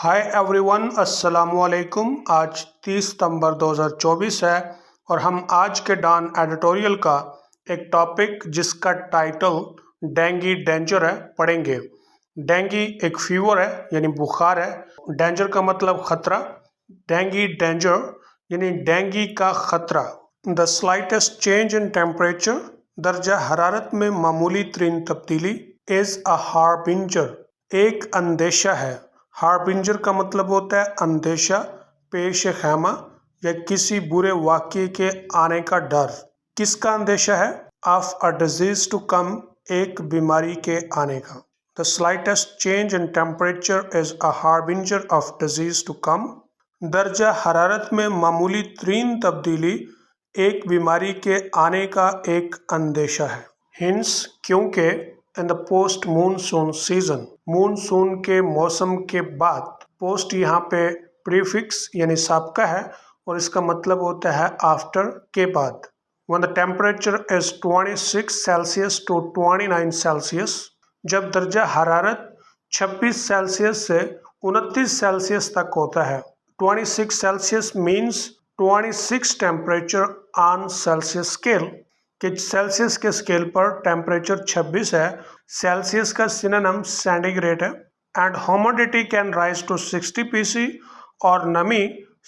Hi everyone, अस्सलाम वालेकुम। आज 30 सितंबर 2024 है और हम आज के डॉन एडिटोरियल का एक टॉपिक जिसका टाइटल डेंगी डेंजर है पढ़ेंगे। डेंगी एक फीवर है यानी बुखार है। डेंजर का मतलब खतरा। डेंगी डेंजर यानी डेंगी का खतरा। The slightest change in temperature, दर्जा हरारत में मामूली तरीन तब्दीली, इज अ हार्बिंजर, एक अंदेशा है। हार्बिंजर का मतलब होता है अंदेशा, पेश खैमा या किसी बुरे वाक़ये के आने का डर। किसका अंदेशा है? Of a disease to come, एक बीमारी के आने का। The slightest change in temperature is a harbinger of disease to come. दर्जा हरारत में मामूली तरीन तब्दीली एक बीमारी के आने का एक अंदेशा है। हिंस, क्योंकि in the post monsoon season, monsoon के मौसम के बाद। पोस्ट यहाँ पे प्रीफिक्स यानी साबका है और इसका मतलब होता है आफ्टर, के बाद। When the temperature is 26 Celsius to 29 Celsius, जब दर्जा हरारत 26 सेल्सियस से 29 सेल्सियस तक होता है। 26 Celsius means 26 temperature on Celsius scale, कि सेल्सियस के स्केल पर टेम्परेचर 26 है। सेल्सियस का सिनोनिम सेंटीग्रेड है। And humidity can rise to 60 pC, और नमी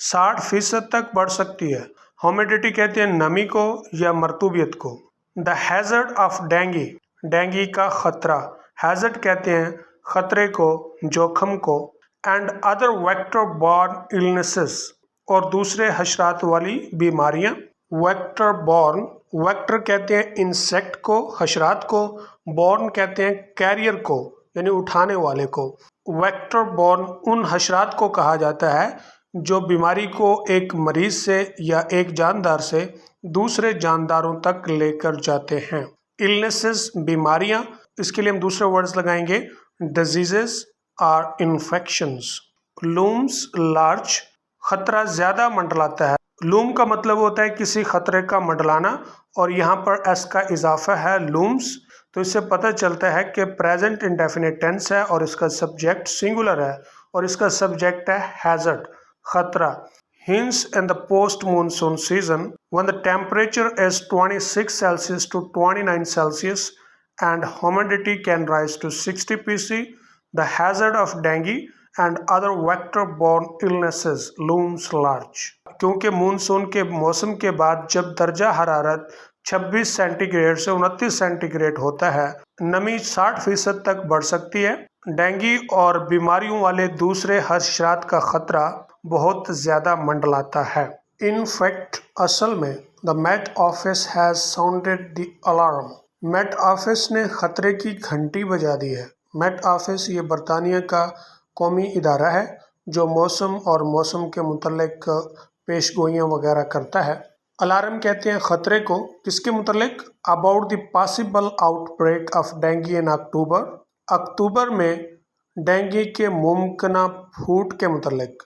60% तक बढ़ सकती है। ह्यूमिडिटी कहते हैं नमी को या मरतूबियत को। The hazard of dinghy, dinghy का खतरा। हैजर्ड कहते हैं खतरे को, जोखम को। And other vector borne illnesses, और दूसरे हशरात वाली बीमारियां। वेक्टर बॉर्न, वेक्टर कहते हैं इंसेक्ट को, हशरात को। बॉर्न कहते हैं कैरियर को यानी उठाने वाले को। वेक्टर बॉर्न उन हशरात को कहा जाता है जो बीमारी को एक मरीज से या एक जानदार से दूसरे जानदारों तक लेकर जाते हैं। इलनेसेस, बीमारियां, इसके लिए हम दूसरे वर्ड्स लगाएंगे डिजीजेस और इन्फेक्शंस। लूम्स लार्ज, खतरा ज्यादा मंडलाता है। लूम का मतलब होता है किसी खतरे का मंडलाना, और यहाँ पर एस का इजाफा है लूम्स, तो इससे पता चलता है कि प्रेजेंट इंडेफिनिट टेंस है और इसका सब्जेक्ट सिंगुलर है और इसका सब्जेक्ट है हैजर्ड, खतरा। Hence, in the post-monsoon season, when the temperature is 26 Celsius to 29 Celsius and humidity can rise to 60 pC, the hazard of dengue and other vector-borne illnesses looms large. क्योंकि monsoon के मौसम के बाद जब दर्जा हरारत 26 सेंटीग्रेड से 29 सेंटीग्रेड होता है, नमी 60% तक बढ़ सकती है। डेंगी और बीमारियों वाले दूसरे हशरात का खतरा बहुत ज़्यादा मंडलाता है। इन फैक्ट, असल में the Met Office has sounded the alarm, Met Office ने खतरे की घंटी बजा दी है। मेट ऑफिस ये बरतानिया का कौमी इदारा है जो मौसम और मौसम के मुतल्लिक पेशगोइयाँ वगैरह करता है। अलार्म कहते हैं खतरे को, किसके मुतल्लिक? About the possible outbreak of dengue in October, अक्टूबर में डेंगी के मुमकिना फूट के मुतल्लिक।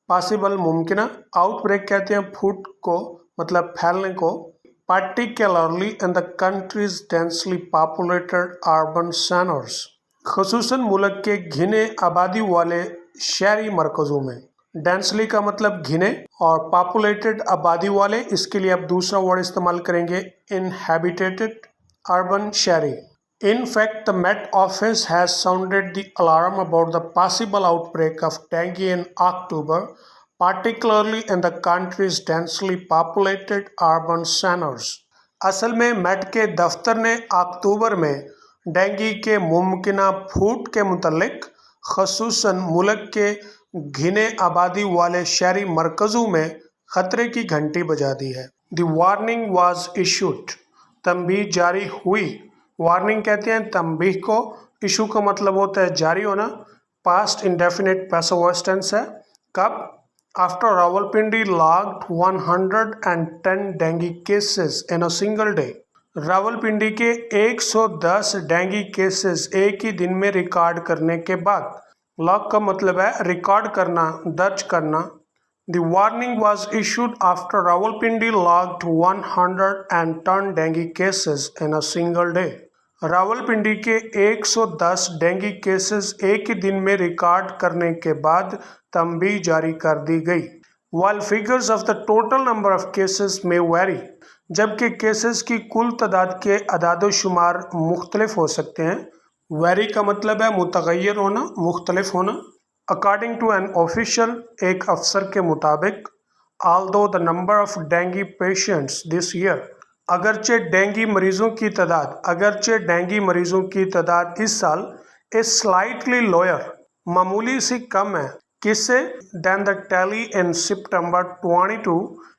पॉसिबल, मुमकिना। आउटब्रेक कहते हैं फूट को, मतलब फैलने को। Particularly in the countries densely populated urban centres, खसूसन मुल्क के घिने आबादी वाले शहरी मरकज़ों में। डेंसली का मतलब घिने और पॉपुलेटेड आबादी वाले, इसके लिए आप दूसरा वर्ड इस्तेमाल करेंगे इनहैबिटेटेड, अर्बन, शहरी। In fact, the Met Office has sounded the alarm about the possible outbreak of dengue in October, particularly in the country's densely populated urban centers. असल में मेट के दफ्तर ने अक्टूबर में डेंगी के मुमकिना फूट के मुतल्लिक खसूसन मुल्क के घिने आबादी वाले शहरी मरकज़ों में खतरे की घंटी बजा दी है। The warning was issued, तंबीह जारी हुई। वार्निंग कहते हैं तंबीह को, इशू का मतलब होता है जारी होना। Past indefinite passive voice tense है। कब? After Rawalpindi logged 110 dengue cases in a single day, Rawalpindi के 110 डेंगी केसेस एक ही दिन में रिकॉर्ड करने के बाद। लॉग का मतलब है रिकॉर्ड करना, दर्ज करना। The warning was issued after Rawalpindi logged 110 dengue cases in a single day. Rawalpindi के 110 डेंगू केसेस एक ही दिन में रिकॉर्ड करने के बाद तंबीह जारी कर दी गई। While figures of the total number of cases may vary, जबकि केसेस की कुल तादाद के अदाद-ओ-शुमार मुख्तलिफ हो सकते हैं। वेरी का मतलब है मुतगय्यर होना, मुख्तलिफ होना। अकॉर्डिंग टू एन ऑफिशियल, एक अफसर के मुताबिक, although the number of dengue patients this year, अगरचे डेंगी मरीजों की तादाद इस साल is slightly lower, मामूली सी कम है, किससे? than the tally in September 22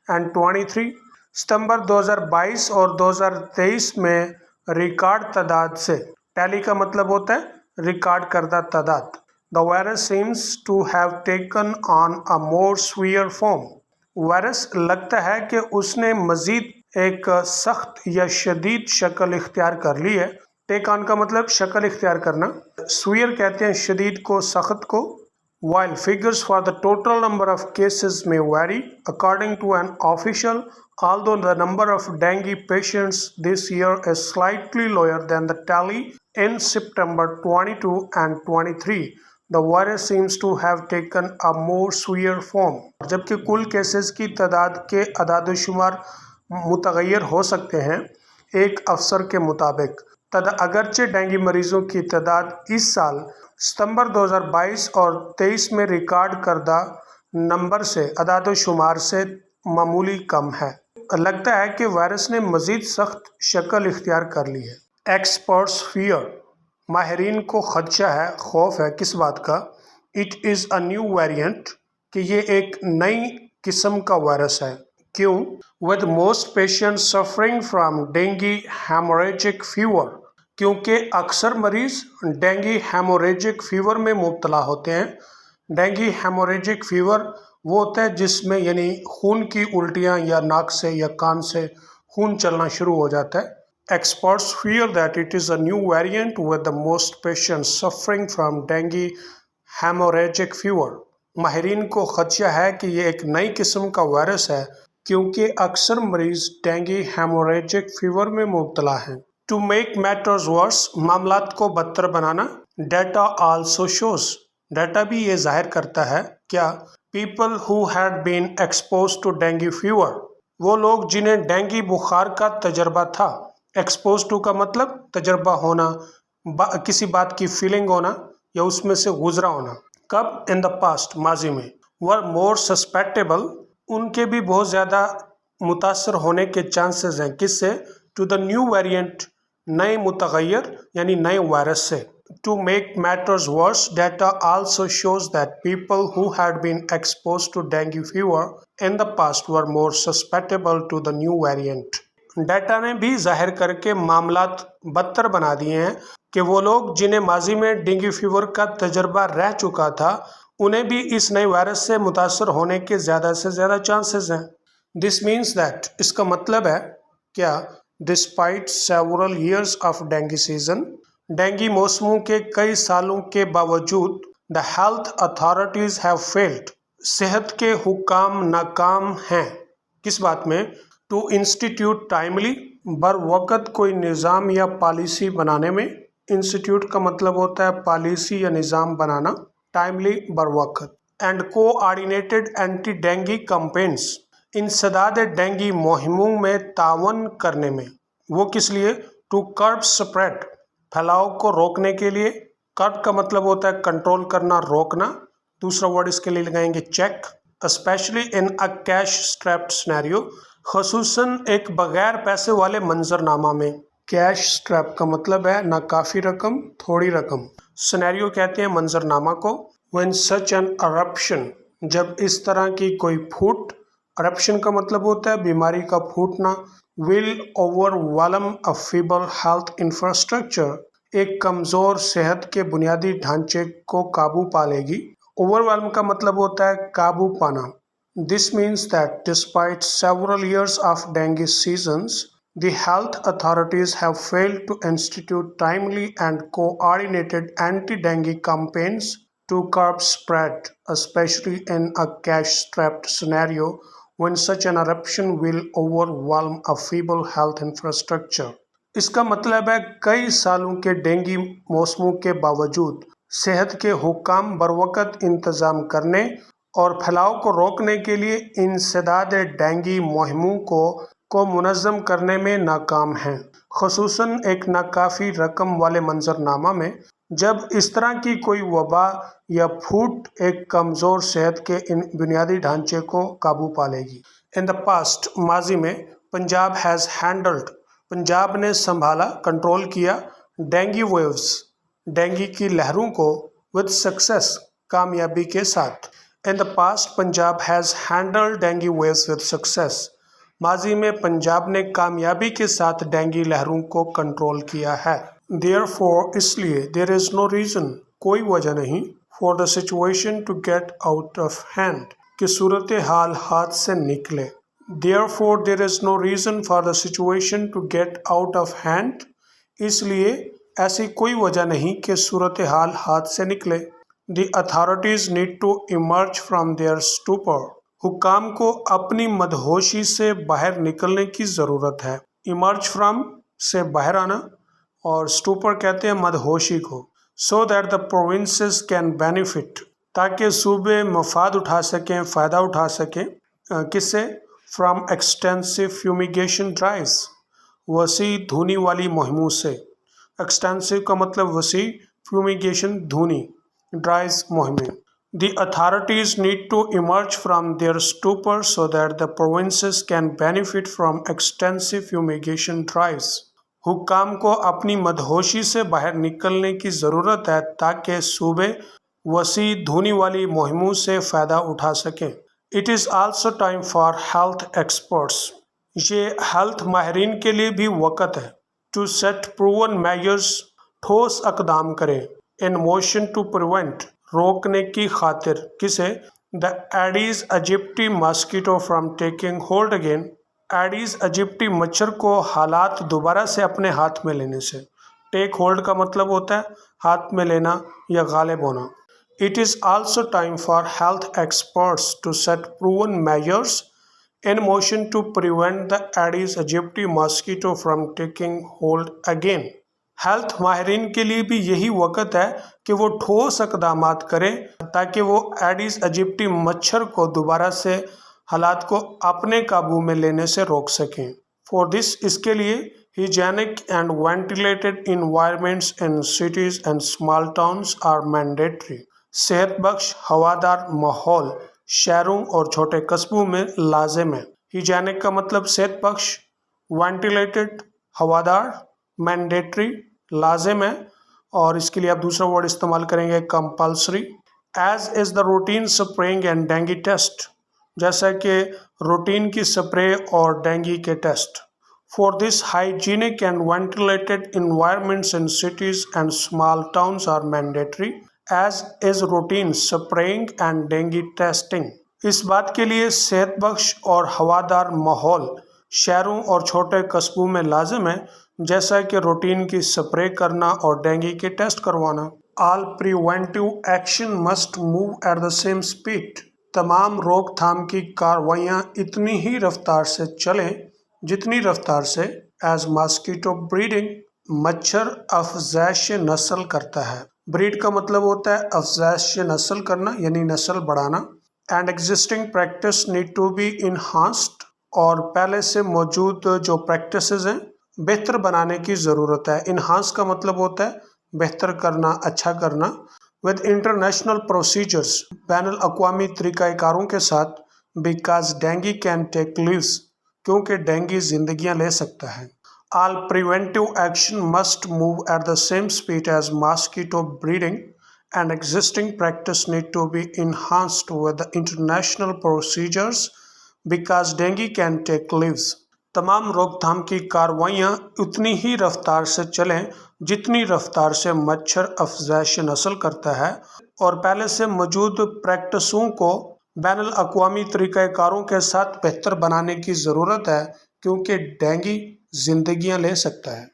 and 23, सितंबर 2022 और 2023 में रिकॉर्ड तादाद से। टैली का मतलब होता है रिकॉर्ड करदा तादाद। The virus seems to have taken on a more severe form. Virus लगता है कि उसने मज़ीद एक सख्त या शदीद शक्ल इख्तियार कर ली है। टेक ऑन का मतलब शक्ल इख्तियार करना। स्वीयर कहते हैं शदीद को, सख्त को। While figures for the total number of cases may vary, according to an official, although the number of dengue patients this year is slightly lower than the tally in September 22 and 23, the virus seems to have taken a more severe form. जबकि कुल cases की तादाद के अदाद-ओ-शुमार मुतगय्यर हो सकते हैं, एक अफसर के मुताबिक, अगरचे डेंगू मरीजों की तादाद इस साल सितंबर 2022 और 23 में रिकॉर्ड करदा नंबर से, अदाद-ओ-शुमार से मामूली कम है। लगता है कि वायरस ने मज़ीद सख्त शक्ल इख्तियार कर ली है। एक्सपर्ट्स फियर, माहिरीन को खदशा है, खौफ है, किस बात का? It is a new variant, कि ये एक नई किस्म का वायरस है। क्यों? With most patients suffering from dinghy haemorrhagic fever, क्योंकि अक्सर मरीज डेंगी हेमोरेजिक फीवर में मुब्तला होते हैं। डेंगी हेमोरेजिक फीवर वो होता है जिसमें यानी खून की उल्टियाँ या नाक से या कान से खून चलना शुरू हो जाता है। Experts fear that it is a new variant with the most patients suffering from dengue hemorrhagic fever. माहिरीन को खदशा है कि ये एक नई किस्म का वायरस है क्योंकि अक्सर मरीज डेंगी हेमोरेजिक फीवर में मुब्तला हैं। To make matters worse, मामलात को बदतर बनाना, data also shows, डाटा भी ये जाहिर करता है क्या? People who had been exposed to dengue fever, वो लोग जिन्हें डेंगी बुखार का तजर्बा था। एक्सपोज टू का मतलब तजर्बा होना, किसी बात की फीलिंग होना या उसमें से गुजरा होना। कब? इन द पास्ट, माजी में। वर मोर सस्पेक्टेबल, उनके भी बहुत ज़्यादा मुतासर होने के चांसेस हैं, किससे? टू द न्यू वेरिएंट, नए मुतगय्यर यानी नए वायरस से। To make matters worse, data also shows that people who had been exposed to dengue fever in the past were more susceptible to the new variant. Data ने भी जाहिर करके मामलात बदतर बना दिए हैं कि वो लोग जिन्हें माजी में डेंगू फीवर का तजर्बा रह चुका था, उन्हें भी इस नए वायरस से मुतासर होने के ज़्यादा से ज़्यादा चांसेस हैं। दिस मीन्स दैट, इसका मतलब है क्या? Despite several years of dengue season, dengue मौसमों के कई सालों के बावजूद, the health authorities have failed, सेहत के हुक्काम नाकाम हैं। किस बात में? टू इंस्टीट्यूट टाइमली, बर वक़्त कोई निज़ाम या पॉलिसी बनाने में। इंस्टीट्यूट का मतलब होता है पॉलिसी या निज़ाम बनाना, टाइमली बर वक़्त। And coordinated anti dengue campaigns, इंसदाद डेंगी मुहिमों में तावन करने में। वो किस लिए? टू कर्ब स्प्रेड, फैलाव को रोकने के लिए। कर्ब का मतलब होता है कंट्रोल करना, रोकना। दूसरा वर्ड इसके लिए लगाएंगे check. Specially in a cash strapped scenario, खसूसन एक बगैर पैसे वाले मंजरनामा में। कैश स्ट्रैप का मतलब है ना काफ़ी रकम, थोड़ी रकम। सिनेरियो कहते हैं मंजरनामा को। व्हेन सच एन अरप्शन, जब इस तरह की कोई फूट, अरप्शन का मतलब होता है बीमारी का फूटना। Will overwhelm a feeble health infrastructure, एक कमज़ोर सेहत के बुनियादी ढांचे को काबू पा लेगी। ओवरवेलम का मतलब होता है काबू पाना। This means that despite several years of dengue seasons, the health authorities have failed to institute timely and coordinated anti-dengue campaigns to curb spread, especially in a cash-strapped scenario when such an eruption will overwhelm a feeble health infrastructure. اس کا مطلب ہے کئی سالوں کے dengue موسموں کے باوجود صحت کے حکام بروقت انتظام کرنے اور پھیلاؤ کو روکنے کے لیے انسداد ڈینگی مہموں کو منظم کرنے میں ناکام ہیں، خصوصاً ایک ناکافی رقم والے منظرنامہ میں، جب اس طرح کی کوئی وبا یا پھوٹ ایک کمزور صحت کے ان بنیادی ڈھانچے کو قابو پا لے گی۔ ان دا پاسٹ، ماضی میں، پنجاب ہیز ہینڈلڈ، پنجاب نے سنبھالا، کنٹرول کیا، ڈینگی ویوز، ڈینگی کی لہروں کو، ود سکسیس، کامیابی کے ساتھ۔ In the past Punjab has handled dengue waves with success, ماضی میں پنجاب نے کامیابی کے ساتھ ڈینگی لہروں کو کنٹرول کیا ہے۔ Therefore، اس لیے، there is no reason، کوئی وجہ نہیں، for the situation to get out of hand، کہ صورتحال ہاتھ سے نکلے۔ Therefore، there is no reason for the situation to get out of hand، اس لیے ایسی کوئی وجہ نہیں کہ صورتحال ہاتھ سے نکلے۔ The authorities need to emerge from their stupor، حکام کو اپنی مدہوشی سے باہر نکلنے کی ضرورت ہے۔ Emerge from سے باہر آنا، اور stupor کہتے ہیں مدہوشی کو۔ So that the provinces can benefit، تاکہ صوبے مفاد اٹھا سکیں، فائدہ اٹھا سکیں۔ کس سے؟ From extensive fumigation drives، وسیع دھونی والی مہموں سے۔ Extensive کا مطلب وسیع، fumigation Dhoni, drives مہمیں۔ The authorities need to emerge from their stupor so that the provinces can benefit from extensive fumigation drives، حکام کو اپنی مدہوشی سے باہر نکلنے کی ضرورت ہے تاکہ صوبے وسیع دھونی والی مہموں سے فائدہ اٹھا سکیں۔ It is also time for health experts، یہ ہیلتھ ماہرین کے لیے بھی وقت ہے۔ To set proven measures، ٹھوس اقدام کریں۔ In motion to prevent، روکنے کی خاطر۔ کسے؟ The Aedes aegypti mosquito from taking hold again، ایڈیز ایجپٹی مچھر کو حالات دوبارہ سے اپنے ہاتھ میں لینے سے۔ ٹیک ہولڈ کا مطلب ہوتا ہے ہاتھ میں لینا یا غالب ہونا۔ It is also time for health experts to set proven measures in motion to prevent the Aedes aegypti mosquito from taking hold again، health ماہرین کے لیے بھی یہی وقت ہے کہ وہ ٹھوس اقدامات کریں تاکہ وہ ایڈیز ایجپٹی مچھر کو دوبارہ سے حالات کو اپنے قابو میں لینے سے روک سکیں۔ For this، اس کے لیے، hygienic and ventilated environments in cities and small towns are mandatory، صحت بخش ہوادار ماحول شہروں اور چھوٹے قصبوں میں لازم ہے۔ hygienic کا مطلب صحت بخش، ventilated ہوادار، mandatory لازم ہے، اور اس کے لیے آپ دوسرا ورڈ استعمال کریں گے compulsory۔ As is the routine spraying and dengue test، جیسا کہ روٹین کی سپرے اور ڈینگی کے test. For this، hygienic and ventilated environments in cities and small towns are mandatory، as is routine spraying and dengue testing۔ اس بات کے لیے صحت بخش اور ہوادار ماحول شہروں اور چھوٹے قصبوں میں لازم ہے، جیسا کہ روٹین کی سپرے کرنا اور ڈینگی کے ٹیسٹ کروانا۔ All preventive action must move at the same speed، تمام روک تھام کی کارروائیاں اتنی ہی رفتار سے چلیں جتنی رفتار سے ایز ماسکیٹو بریڈنگ، مچھر افزائش نسل کرتا ہے۔ بریڈ کا مطلب ہوتا ہے افزائش نسل کرنا، یعنی نسل بڑھانا۔ And existing practice need to be enhanced, اور پہلے سے موجود جو پریکٹسز ہیں بہتر بنانے کی ضرورت ہے۔ انہانس کا مطلب ہوتا ہے بہتر کرنا، اچھا کرنا۔ with international procedures، بین الاقوامی طریقہ کاروں کے ساتھ۔ because dengue can take lives، کیونکہ ڈینگی زندگیاں لے سکتا ہے۔ all preventive action must move at the same speed as mosquito breeding and existing practice need to be enhanced with the international procedures because dengue can take lives۔ تمام روک تھام کی کارروائیاں اتنی ہی رفتار سے چلیں جتنی رفتار سے مچھر افزائش نسل کرتا ہے، اور پہلے سے موجود پریکٹسوں کو بین الاقوامی طریقہ کاروں کے ساتھ بہتر بنانے کی ضرورت ہے، کیونکہ ڈینگی زندگیاں لے سکتا ہے۔